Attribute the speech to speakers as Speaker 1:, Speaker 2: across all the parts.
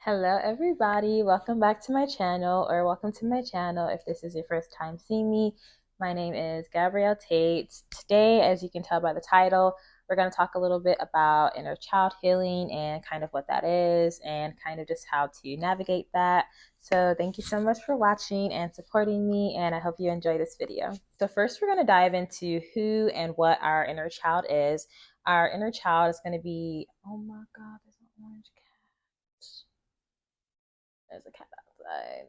Speaker 1: Hello everybody, welcome back to my channel, or welcome to my channel if this is your first time seeing me. My name is Gabrielle Tate. Today, as you can tell by the title, we're going to talk a little bit about inner child healing and kind of what that is and kind of just how to navigate that. So thank you so much for watching and supporting me, and I hope you enjoy this video. So first we're going to dive into who and what our inner child is. Our inner child is going to be, oh my god, there's an orange cat. There's a cat outside.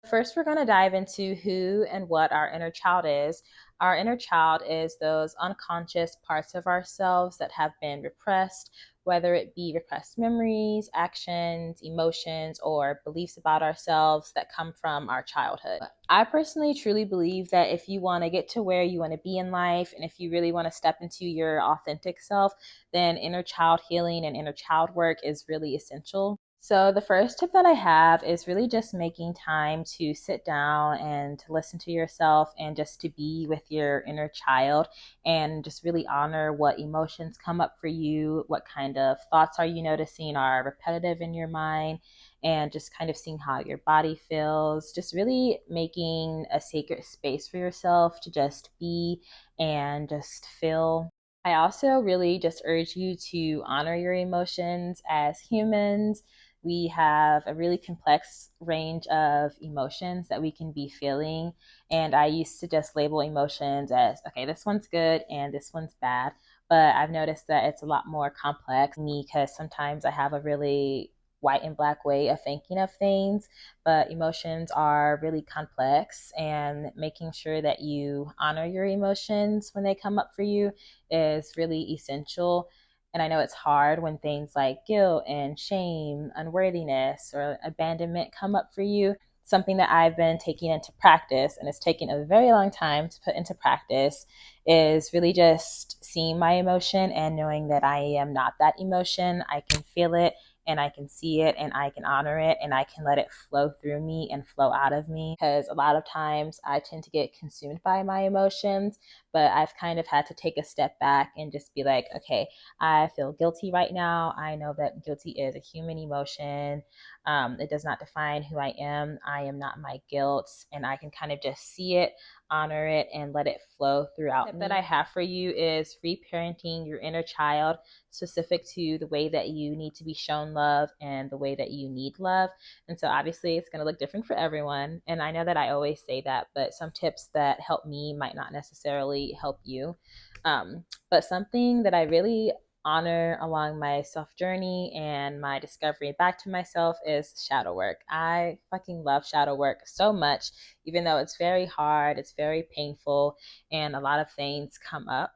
Speaker 1: First, we're going to dive into who and what our inner child is. Our inner child is those unconscious parts of ourselves that have been repressed, whether it be repressed memories, actions, emotions, or beliefs about ourselves that come from our childhood. I personally truly believe that if you want to get to where you want to be in life, and if you really want to step into your authentic self, then inner child healing and inner child work is really essential. So, the first tip that I have is really just making time to sit down and to listen to yourself and just to be with your inner child and just really honor what emotions come up for you, what kind of thoughts are you noticing are repetitive in your mind, and just kind of seeing how your body feels. Just really making a sacred space for yourself to just be and just feel. I also really just urge you to honor your emotions as humans. We have a really complex range of emotions that we can be feeling. And I used to just label emotions as, okay, this one's good and this one's bad. But I've noticed that it's a lot more complex me because sometimes I have a really white and black way of thinking of things, but emotions are really complex, and making sure that you honor your emotions when they come up for you is really essential. And I know it's hard when things like guilt and shame, unworthiness, or abandonment come up for you. Something that I've been taking into practice, and it's taken a very long time to put into practice, is really just seeing my emotion and knowing that I am not that emotion. I can feel it and I can see it and I can honor it and I can let it flow through me and flow out of me. Because a lot of times I tend to get consumed by my emotions, but I've kind of had to take a step back and just be like, okay, I feel guilty right now. I know that guilty is a human emotion. It does not define who I am. I am not my guilt. And I can kind of just see it, honor it, and let it flow throughout. The tip that I have for you is reparenting your inner child, specific to the way that you need to be shown love and the way that you need love. And so obviously it's going to look different for everyone. And I know that I always say that, but some tips that help me might not necessarily help you. But something that I really honor along my self journey and my discovery back to myself is shadow work. I fucking love shadow work so much, even though it's very hard, it's very painful, and a lot of things come up.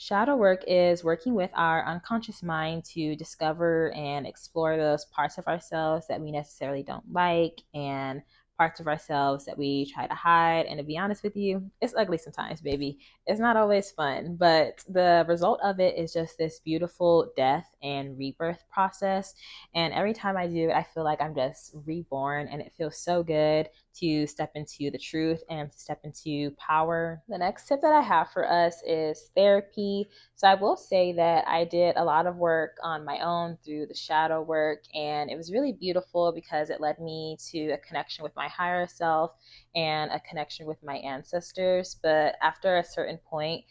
Speaker 1: Shadow work is working with our unconscious mind to discover and explore those parts of ourselves that we necessarily don't like, and parts of ourselves that we try to hide. And to be honest with you, it's ugly sometimes, baby. It's not always fun, but the result of it is just this beautiful death and rebirth process. And every time I do it, I feel like I'm just reborn, and it feels so good to step into the truth and to step into power. The next tip that I have for us is therapy. So I will say that I did a lot of work on my own through the shadow work, and it was really beautiful because it led me to a connection with my higher self and a connection with my ancestors. But after a certain point,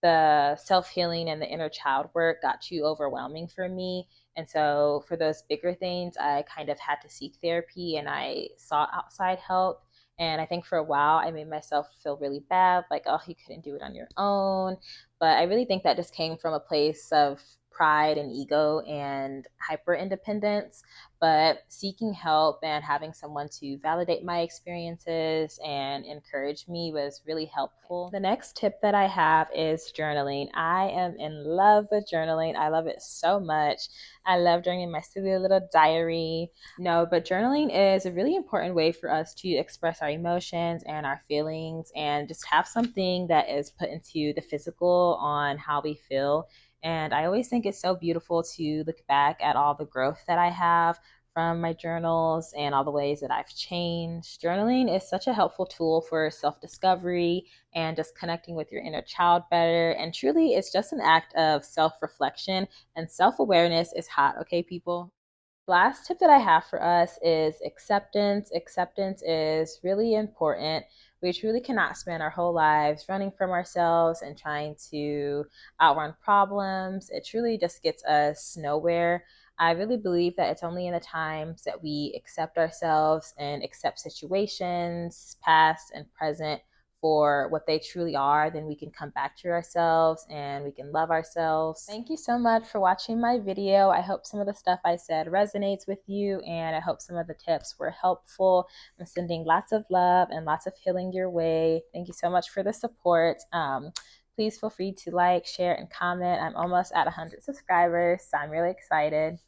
Speaker 1: the self healing and the inner child work got too overwhelming for me. And so, for those bigger things, I kind of had to seek therapy and I sought outside help. And I think for a while, I made myself feel really bad, like, oh, you couldn't do it on your own. But I really think that just came from a place of pride and ego and hyper independence. But seeking help and having someone to validate my experiences and encourage me was really helpful. The next tip that I have is journaling. I am in love with journaling. I love it so much. I love journaling my silly little diary. No, but journaling is a really important way for us to express our emotions and our feelings and just have something that is put into the physical on how we feel. And I always think it's so beautiful to look back at all the growth that I have from my journals and all the ways that I've changed. Journaling is such a helpful tool for self discovery and just connecting with your inner child better. And truly, it's just an act of self reflection, and self awareness is hot, okay, people? Last tip that I have for us is acceptance. Acceptance is really important. We truly cannot spend our whole lives running from ourselves and trying to outrun problems. It truly just gets us nowhere. I really believe that it's only in the times that we accept ourselves and accept situations, past and present, for what they truly are, then we can come back to ourselves and we can love ourselves. Thank you so much for watching my video. I hope some of the stuff I said resonates with you, and I hope some of the tips were helpful. I'm sending lots of love and lots of healing your way. Thank you so much for the support. Please feel free to like, share, and comment. I'm almost at 100 subscribers, so I'm really excited.